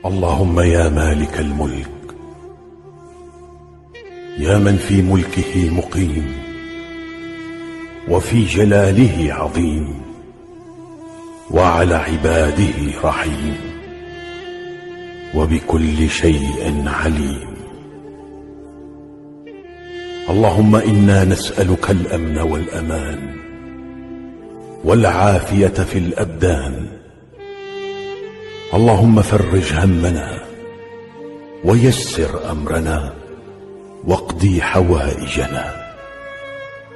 اللهم يا مالك الملك، يا من في ملكه مقيم وفي جلاله عظيم وعلى عباده رحيم وبكل شيء عليم. اللهم إنا نسألك الأمن والأمان والعافية في الأبدان. اللهم فرج همنا ويسر أمرنا واقضي حوائجنا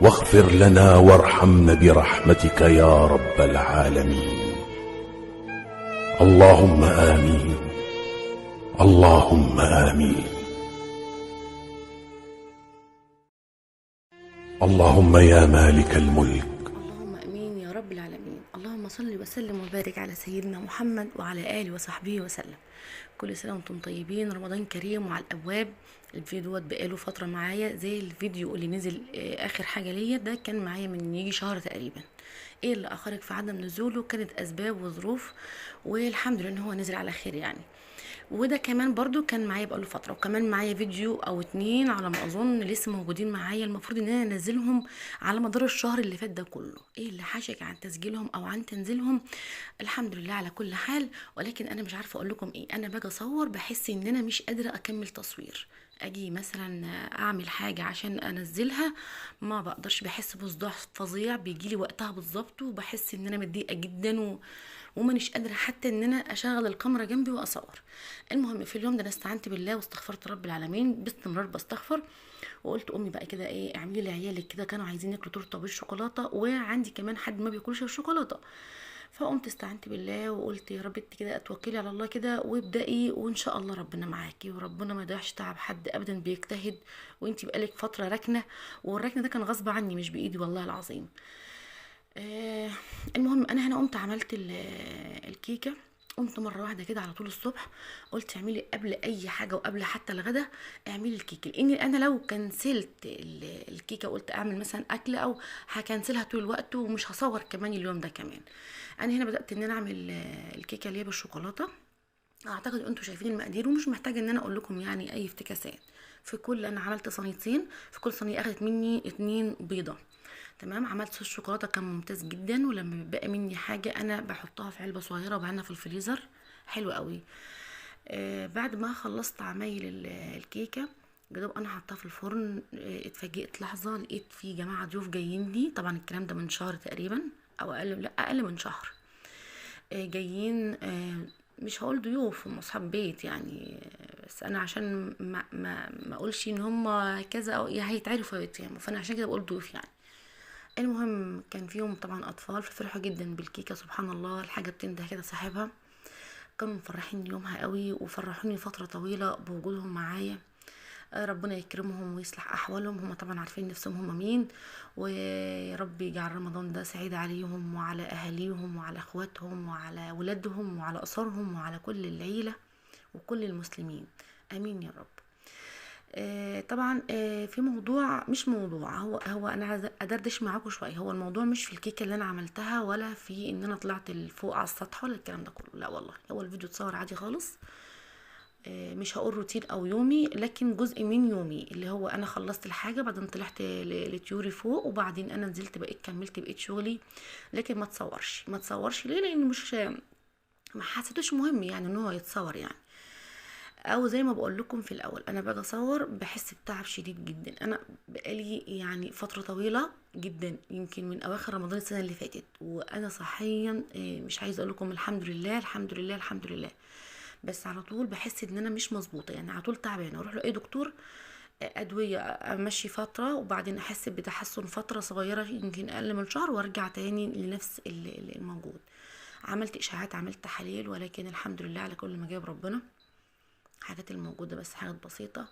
واغفر لنا وارحمنا برحمتك يا رب العالمين. اللهم آمين، اللهم آمين. اللهم يا مالك الملك. اللهم امين يا رب العالمين. اللهم صل وسلم وبارك على سيدنا محمد وعلى اله وصحبه وسلم. كل سنه وانتم طيبين، رمضان كريم وعلى الابواب. الفيديو دوت بقاله فتره معايا، زي الفيديو اللي نزل اخر حاجه ليا ده كان معايا من يجي شهر تقريبا. ايه اللي اخرك في عدم نزوله؟ كانت اسباب وظروف، والحمد لله ان هو نزل على خير يعني. وده كمان برضو كان معايا بقاله فتره، وكمان معايا فيديو او اتنين على ما اظن لسه موجودين معايا، المفروض ان انا انزلهم على مدار الشهر اللي فات ده كله. ايه اللي حاشك عن تسجيلهم او عن تنزيلهم؟ الحمد لله على كل حال. ولكن انا مش عارفه اقول لكم ايه، انا باجي اصور بحس ان انا مش قادره اكمل تصوير. اجي مثلا اعمل حاجه عشان انزلها ما بقدرش، بحس بصداع فظيع بيجيلي وقتها بالظبط، وبحس ان انا متضايقه جدا ومانيش قادره حتى ان انا اشغل الكاميرا جنبي واصور. المهم في اليوم ده انا استعنت بالله واستغفرت رب العالمين باستمرار، بستغفر. وقلت امي بقى كده ايه، اعملي لعيالك كده، كانوا عايزين ياكلوا تورته بالشوكولاته، وعندي كمان حد ما بياكلش الشوكولاته. فقمت استعنت بالله وقلت يا رب انت كده اتوكلي على الله كده وابدأي، وان شاء الله ربنا معاكي، وربنا ما يضيعش تعب حد ابدا بيجتهد. وانت بقالك فتره راكنه، والركنه ده كان غصب عني مش بايدي والله العظيم. آه المهم انا هنا قمت عملت الكيكه. قمت مره واحده كده على طول الصبح قلت اعملي قبل اي حاجه وقبل حتى الغدا اعملي الكيكه، لاني انا لو كنسلت الكيكه قلت اعمل مثلا اكل او هكنسلها طول الوقت ومش هصور كمان اليوم ده كمان. انا هنا بدات ان انا اعمل الكيكه اللي هي بالشوكولاته. اعتقد انتوا شايفين المقادير ومش محتاجه ان انا اقول لكم يعني اي افتكاسات. في كل انا عملت صينيتين، في كل صينيه اخدت مني 2 بيضه. تمام. عملت صوص شوكولاته كان ممتاز جدا، ولما بيبقى مني حاجه انا بحطها في علبه صغيره وبعينها في الفريزر. حلو قوي. بعد ما خلصت عمايل الكيكه جدوب انا حطها في الفرن. اتفاجئت لحظه لقيت في جماعه ضيوف جايين لي، طبعا الكلام ده من شهر تقريبا او اقل، لا اقل من شهر. جايين مش هقول ضيوف، هم اصحاب بيت يعني. بس انا عشان ما اقولش ان هم كذا او يعني هيتعرفوا يتهموا، فانا عشان كده بقول ضيوف يعني. المهم كان فيهم طبعا اطفال، ففرحوا جدا بالكيكه. سبحان الله، الحاجه بتنده كده صاحبها. كانوا مفرحين يومها قوي وفرحوني فتره طويله بوجودهم معايا. ربنا يكرمهم ويصلح احوالهم، هم طبعا عارفين نفسهم هم مين. ورب يجعل رمضان ده سعيد عليهم وعلى اهاليهم وعلى اخواتهم وعلى ولادهم وعلى اسرهم وعلى كل العيله وكل المسلمين. امين يا رب. طبعا في موضوع، مش موضوع، هو انا عايزه ادردش معاكم شويه. هو الموضوع مش في الكيكه اللي انا عملتها، ولا في ان انا طلعت لفوق على السطح، ولا الكلام ده كله، لا والله. هو الفيديو اتصور عادي خالص. مش هقول روتين او يومي، لكن جزء من يومي اللي هو انا خلصت الحاجه بعدين طلعت لطيوري فوق، وبعدين انا نزلت بقيت كملت بقيت شغلي. لكن ما تصورش ليه؟ لان مش ما حسيتوش مهم يعني ان هو يتصور يعني. او زي ما بقول لكم في الاول، انا باجي اصور بحس بتعب شديد جدا. انا بقالي يعني فتره طويله جدا، يمكن من اواخر رمضان السنه اللي فاتت وانا صحيا مش عايزه اقول لكم الحمد لله الحمد لله الحمد لله. بس على طول بحس ان انا مش مظبوطه يعني، على طول تعبانه، اروح لاي دكتور ادويه امشي فتره وبعدين احس بتحسن فتره صغيره يمكن اقل من شهر وارجع تاني لنفس الموجود. عملت اشاعات، عملت تحاليل، ولكن الحمد لله على كل ما جاب ربنا. حاجات الموجوده بس حاجات بسيطه،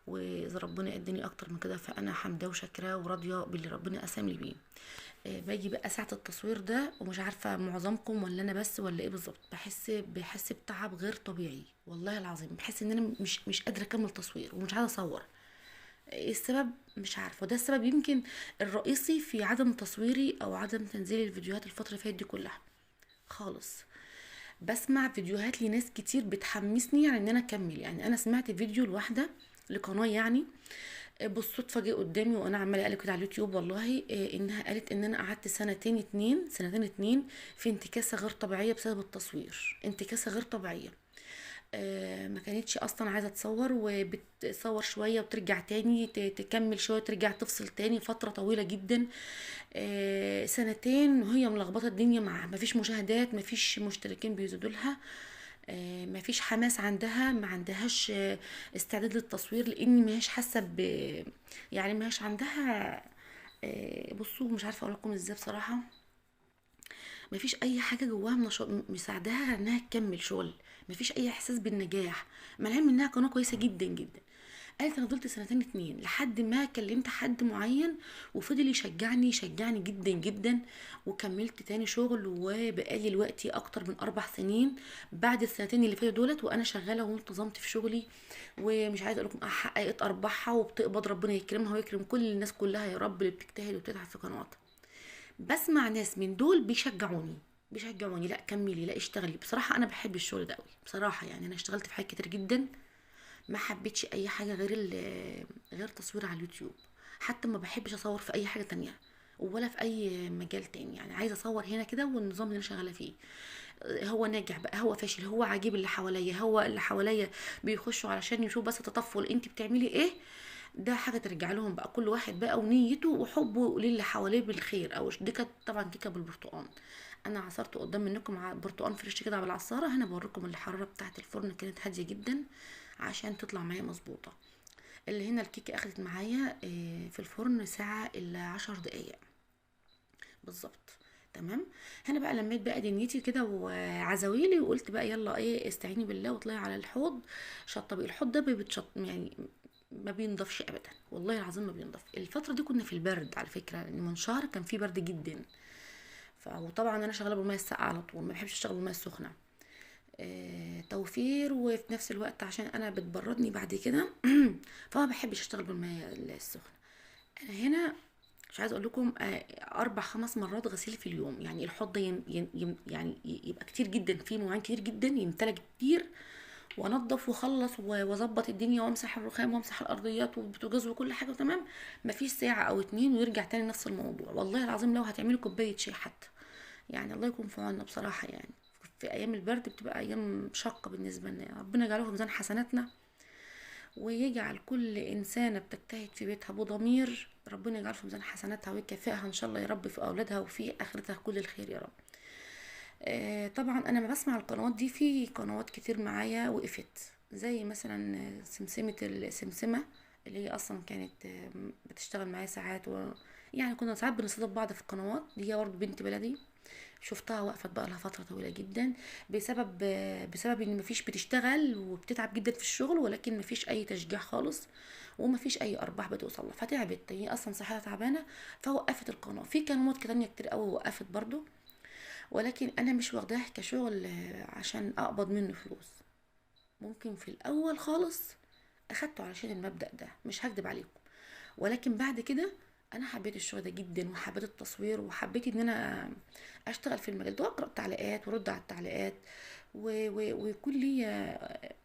واذا ربنا اداني اكتر من كده فانا حمداه وشاكراه وراضيه باللي ربنا قسم لي بيه. باجي بقى ساعه التصوير ده ومش عارفه معظمكم ولا انا بس ولا ايه بالظبط، بحس بتعب غير طبيعي والله العظيم. بحس ان انا مش قادره اكمل تصوير ومش عايزه اصور. ايه السبب؟ مش عارفه. وده السبب يمكن الرئيسي في عدم تصويري او عدم تنزيل الفيديوهات الفتره اللي فاتت دي كلها خالص. بسمع فيديوهات لناس كتير بتحمسني يعني ان انا اكمل. يعني انا سمعت فيديو لواحده لقناه يعني بالصدفه جه قدامي وانا عماله اقلب كده على اليوتيوب والله، انها قالت ان انا قعدت سنتين اتنين في انتكاسه غير طبيعيه بسبب التصوير، انتكاسه غير طبيعيه. ما كانتش اصلا عايزه تصور، وبتصور شويه وترجع تاني تكمل شويه ترجع تفصل تاني فتره طويله جدا. سنتين وهي ملخبطه الدنيا، مع مفيش مشاهدات، مفيش مشتركين بيزيدوا لها، مفيش حماس عندها، ما عندهاش استعداد للتصوير، لان ماهيش حاسه يعني ماهيش عندها. بصوا مش عارفه اقول لكم ازاي بصراحه. مفيش اي حاجه جواها مساعداها انها تكمل شغل، مفيش اي احساس بالنجاح، مع العلم انها قناه كويسه جدا جدا. قالت انا فضلت سنتين اتنين لحد ما كلمت حد معين وفضل يشجعني جدا جدا، وكملت تاني شغل، وبقالي دلوقتي اكتر من 4 سنين بعد السنتين اللي فاتوا دولت وانا شغاله وانتظمت في شغلي. ومش عايزه اقول لكم حققت ارباحها وبتقبض، ربنا يكرمها ويكرم كل الناس كلها يا رب اللي بتجتهد وبتتعب في قنواتها. بسمع ناس من دول بيشجعوني لا كملي لا اشتغلي. بصراحه انا بحب الشغل ده قوي بصراحه، يعني انا اشتغلت في حاجات كتير جدا، ما حبيتش اي حاجه غير تصوير على اليوتيوب. حتى ما بحبش اصور في اي حاجه تانية ولا في اي مجال تاني، يعني عايزه اصور هنا كده والنظام اللي انا شغاله فيه. هو ناجح بقى هو فاشل هو عاجب اللي حواليا، هو اللي حواليا بيخشوا علشان يشوف بس تطفل انت بتعملي ايه، ده حاجه ترجع لهم بقى، كل واحد بقى ونيته وحبه للي حواليه بالخير. او دي كانت طبعا كيكه بالبرتقال، انا عصرت قدام منكم برتقال فريش كده بالعصاره، هنا بوريكم الحراره بتاعه الفرن كانت هاديه جدا عشان تطلع معايا مظبوطه. اللي هنا الكيكه اخدت معايا في الفرن ساعه الا 10 دقايق بالظبط. تمام. هنا بقى لميت بقى دنيتي كده وعزاويلي وقلت بقى يلا ايه استعيني بالله واطلعي على الحوض شطبي. الحوض ده يعني ما بينضفش ابدا والله العظيم ما بينضف. الفتره دي كنا في البرد على فكره، لان من شهر كان في برد جدا. وطبعا انا شغاله بالميه الساقعه على طول، ما بحبش اشتغل بالميه السخنه. توفير، وفي نفس الوقت عشان انا بتبردني بعد كده فما بحبش اشتغل بالميه السخنه. انا هنا مش عايزه اقول لكم 4 5 مرات غسيل في اليوم، يعني الحوض ده يعني يبقى كتير جدا، فيه مواعين كتير جدا يمتلك كتير، وانضف واخلص واظبط الدنيا وامسح الرخام وامسح الارضيات والبوتاجاز وكل حاجه تمام. مفيش ساعه او اتنين ويرجع تاني نفس الموضوع. والله العظيم لو هتعملي كوبايه شاي حتى، يعني الله يكون في عوننا بصراحه. يعني في ايام البرد بتبقى ايام شاقه بالنسبه لنا، ربنا يجعله في ميزان حسناتنا، ويجعل كل إنسانة بتجتهد في بيتها بضمير ربنا يجعل في ميزان حسناتها ويكافئها إن شاء الله يا رب في أولادها وفي آخرتها كل الخير يا رب. طبعا أنا ما بسمع القنوات دي، في قنوات كتير معايا وقفت، زي مثلا سمسمة السمسمة اللي هي أصلا كانت بتشتغل معايا ساعات يعني كنا ساعات بنستضيف بعض في القنوات دي، هي برضه بنت بلدي. شفتها وقفت بقى لها فتره طويله جدا بسبب ان مفيش بتشتغل وبتتعب جدا في الشغل، ولكن مفيش اي تشجيع خالص ومفيش اي ارباح بتوصل لها، فتعبت هي اصلا صحتها تعبانه فوقفت القناه. في قنوات تانية كتير قوي وقفت برضو، ولكن انا مش واخداها كشغل عشان اقبض منه فلوس. ممكن في الاول خالص اخدته علشان المبدأ ده مش هكدب عليكم، ولكن بعد كده انا حبيت الشغل ده جدا وحبيت التصوير وحبيت ان انا اشتغل في المجال ده واقرا تعليقات وارد على التعليقات ويكون لي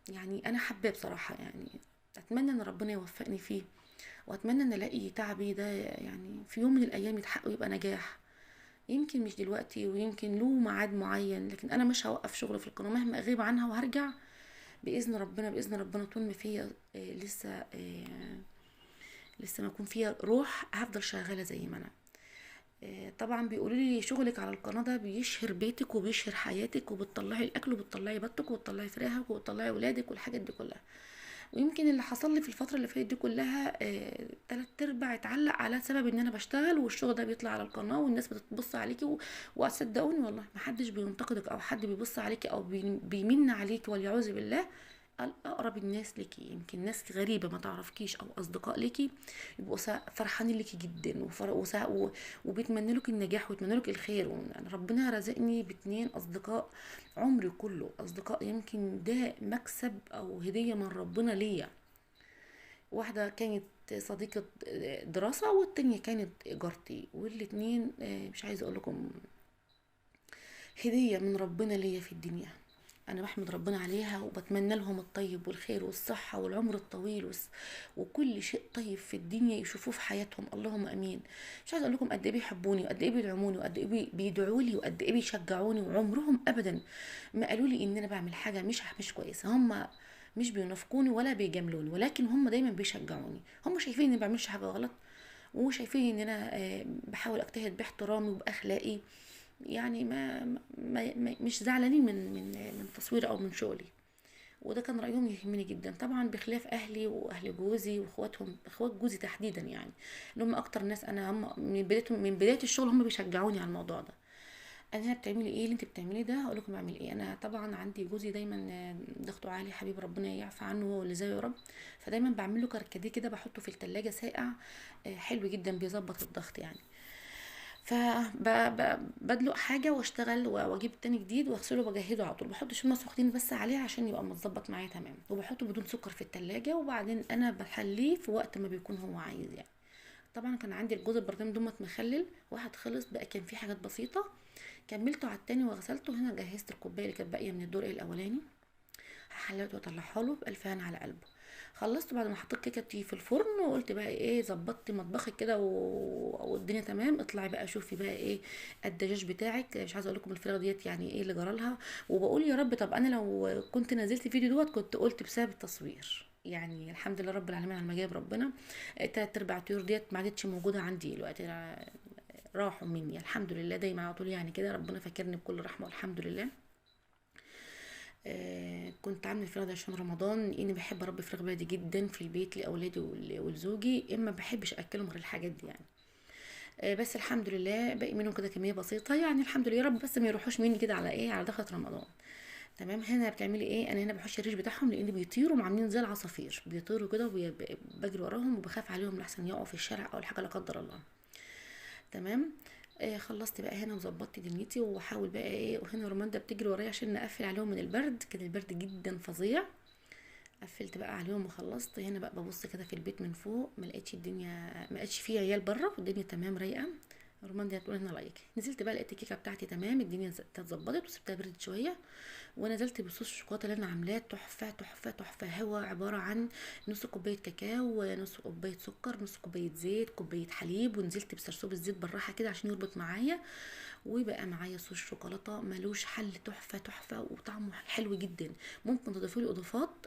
يعني انا حباه بصراحه. يعني اتمنى ان ربنا يوفقني فيه، واتمنى ان الاقي تعبي ده يعني في يوم من الايام يتحقق ويبقى نجاح. يمكن مش دلوقتي ويمكن له ميعاد معين، لكن انا مش هوقف شغل في القناه مهما اغيب عنها وهرجع باذن ربنا. باذن ربنا طول ما فيا لسه ما يكون فيها روح هفضل شغاله زي ما انا. طبعا بيقولوا لي شغلك على القناه ده بيشهر بيتك وبيشهر حياتك، وبتطلعي الاكل وبتطلعي بطك وبتطلعي فراخك وبتطلعي ولادك والحاجات دي كلها. ويمكن اللي حصل لي في الفتره اللي فاتت دي كلها 3/4 اتعلق على سبب ان انا بشتغل والشغل ده بيطلع على القناه والناس بتبص عليكي وصدقوني والله محدش بينتقدك او حد بيبص عليكي او بيمن عليكي والعياذ بالله. اقرب الناس ليكي يمكن ناس غريبه ما تعرفكيش او اصدقاء ليكي يبقوا فرحانين ليكي جدا وبيتمنوا لك النجاح ويتمنوا لك الخير. ربنا رزقني باتنين اصدقاء عمري كله، اصدقاء يمكن ده مكسب او هديه من ربنا ليا. واحده كانت صديقه دراسه والتانية كانت جارتي، والاتنين مش عايزه اقول لكم هدية من ربنا ليا في الدنيا. انا بحمد ربنا عليها وبتمنى لهم الطيب والخير والصحة والعمر الطويل وكل شيء طيب في الدنيا يشوفوه في حياتهم، اللهم امين. مش عايزه اقول لكم قد ايه بيحبوني وقد ايه بيدعموني وقد ايه بيدعوا لي وقد ايه بيشجعوني، وعمرهم ابدا ما قالوا لي ان انا بعمل حاجة مش كويسة. هم مش بينافقوني ولا بيجاملوني، ولكن هم دايما بيشجعوني. هم شايفين اني ما بعملش حاجة غلط، وشايفين ان انا بحاول اجتهد باحترامي وباخلاقي. يعني مش زعلانين من تصويري او من شغلي. وده كان رايهم يهمني جدا، طبعا بخلاف اهلي واهل جوزي واخواتهم، اخوات جوزي تحديدا يعني، اللي هم اكتر ناس انا هم من بدايه الشغل هم بيشجعوني على الموضوع ده. انا بتعملي ايه اللي انت بتعمليه ده؟ هقول لكم بعمل ايه. انا طبعا عندي جوزي دايما ضغطه عالي، حبيب ربنا يعفى عنه هو اللي زيه يا رب. فدايما بعمل له كركديه كده، بحطه في التلاجة ساقع، حلو جدا بيظبط الضغط يعني. فبدلق حاجه واشتغل واجيب التاني جديد واغسله واجهزه على طول، بحط شويه سخنين بس عليه عشان يبقى متظبط معايا تمام، وبحطه بدون سكر في التلاجة، وبعدين انا بحليه في وقت ما بيكون هو عايز يعني. طبعا كان عندي الجوز البرطمان دومت مخلل، واحد خلص بقى، كان في حاجات بسيطه كملته على التاني وغسلته. هنا جهزت الكوبايه اللي كانت باقيه من الدور الاولاني، حليته واطلعها له بالف هنا على قلبه. خلصت بعد ما حطيت كيكتي في الفرن، وقلت بقى ايه، ظبطت مطبخك كده والدنيا تمام، اطلعي بقى شوفي بقى ايه الدجاج بتاعك. مش عايزه اقول لكم الفراخ ديت يعني ايه اللي جرالها. وبقول يا رب، طب انا لو كنت نزلت فيديو دوت كنت قلت بسبب التصوير. يعني الحمد لله رب العالمين على المجاب ربنا. تلات ارباع الطيور ديت ما عادتش موجوده عندي دلوقتي، راحوا مني الحمد لله. دايما على طول يعني كده ربنا فاكرني بكل رحمه والحمد لله. كنت عامله الفراخ ده عشان رمضان، لاني بحب اربي فراخ بلدي جدا في البيت لاولادي ولزوجي، اما بحبش اكلهم غير الحاجات دي يعني. بس الحمد لله باقي منهم كده كميه بسيطه يعني، الحمد لله يا رب، بس ما يروحوش مني كده على ايه، على دخلة رمضان. تمام. هنا بتعملي ايه؟ انا هنا بحش الريش بتاعهم لان بيطيروا عاملين زي العصافير، بيطيروا كده وبجري وراهم وبخاف عليهم لحسن يقعوا في الشارع او حاجه لا قدر الله. تمام. خلصت بقى هنا وظبطت دنيتي، وحاول بقى ايه، وهنا روماندا بتجري ورايا عشان نقفل عليهم من البرد، كان البرد جدا فظيع. قفلت بقى عليهم وخلصت. هنا بقى ببص كده في البيت من فوق، ما لقيتش الدنيا، ما لقيتش فيه عيال بره، والدنيا تمام رايقه. روماندا هتقول هنا لايك. نزلت بقى لقيت الكيكه بتاعتي تمام، الدنيا اتظبطت وسبتها بردت شويه. ونزلت بصوص الشوكولاته اللي انا عاملاه، تحفه تحفه تحفه. هو عباره عن نص كوبايه كاكاو، ونص كوبايه سكر، نص كوبايه زيت، كوبايه حليب، ونزلت بسرسوب الزيت بالراحه كده عشان يربط معايا. وبقى معايا صوص شوكولاته ملوش حل، تحفه تحفه وطعمه حلو جدا. ممكن تضيفي له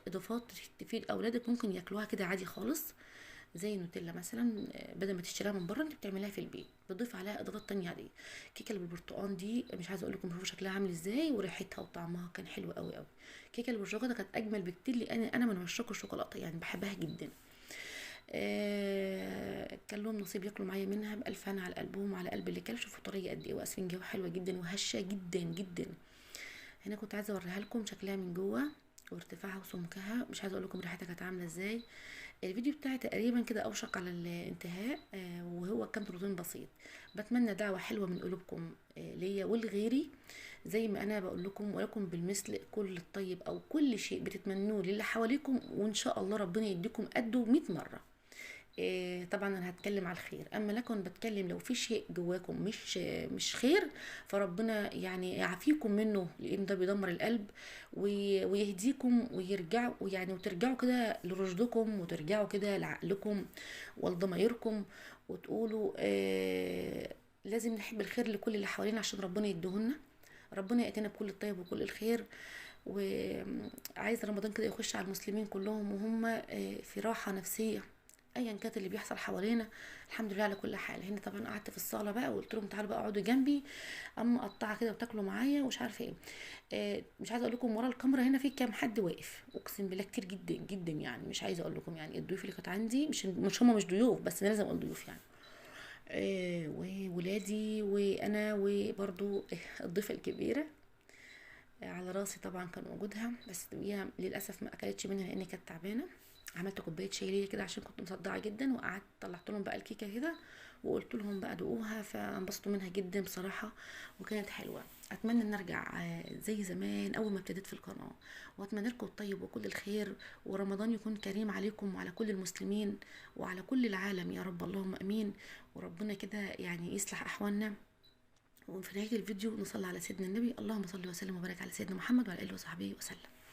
اضافات تفيد اولادك، ممكن ياكلوها كده عادي خالص، زي النوتيلا مثلا. بدل ما تشتريها من بره انت بتعمليها في البيت، بتضيف عليها اضافات تانية عاديه. كيكه اللي بالبرتقال دي مش عايزه اقول لكم شوفوا شكلها عامل ازاي، وريحتها وطعمها كان حلو قوي قوي. كيكه اللي بالشوكولاته كانت اجمل بكتير، لان انا من عشاق الشوكولاته يعني، بحبها جدا. كان لهم نصيب ياكلوا معايا منها بالف هنا على قلبهم وعلى قلب اللي كل. شوفوا طريه قد ايه واسفنجه وحلوه جدا وهشه جدا جدا. هنا كنت عايزه اوريها لكم شكلها من جوه وارتفاعها وسمكها، مش عايزه اقول لكم ريحتها كانت عامله ازاي. الفيديو بتاعي تقريبا كده اوشك على الانتهاء، وهو كان روتين بسيط. بتمنى دعوه حلوه من قلوبكم ليا ولغيري، زي ما انا بقول لكم، ولكم بالمثل كل الطيب او كل شيء بتتمنوه للي حواليكم، وان شاء الله ربنا يديكم قده 100 مره. طبعا انا هتكلم على الخير، اما لكن بتكلم لو في شيء جواكم مش خير، فربنا يعني يعافيكم منه، لان ده بيدمر القلب. ويهديكم ويرجعوا يعني، وترجعوا كده لرشدكم، وترجعوا كده لعقلكم ولضمائركم، وتقولوا لازم نحب الخير لكل اللي حوالينا عشان ربنا يديهولنا. ربنا يأتينا بكل الطيب وكل الخير. وعايز رمضان كده يخش على المسلمين كلهم وهم في راحة نفسية، ايا كانت اللي بيحصل حوالينا. الحمد لله على كل حال. هنا طبعا قعدت في الصاله بقى وقلت لهم تعالوا بقى اقعدوا جنبي، اما قطعه كده وتاكلوا معايا ومش عارفه ايه. مش عايزه اقول لكم ورا الكاميرا هنا في كام حد واقف، اقسم بالله كتير جدا جدا يعني. مش عايزه اقول لكم يعني الضيوف اللي كانت عندي، مش هم مش ضيوف، بس انا لازم اقول ضيوف يعني. وولادي وانا وبرضو الضيفه الكبيره على راسي طبعا كان وجودها، بس هي للاسف ما اكلتش منها لان كانت تعبانه. عملت كوبايه شاي ليا كده عشان كنت مصدعه جدا، وقعدت طلعت لهم بقى الكيكه كده وقلت لهم بقى دوقوها، فانبسطوا منها جدا بصراحه وكانت حلوه. اتمنى ان ارجع زي زمان اول ما ابتديت في القناه، واتمنى لكم الطيب وكل الخير، ورمضان يكون كريم عليكم وعلى كل المسلمين وعلى كل العالم يا رب، اللهم امين. وربنا كده يعني يصلح احوالنا وفي نهاية الفيديو نصلي على سيدنا النبي. اللهم صل وسلم وبارك على سيدنا محمد وعلى آله وصحبه وسلم.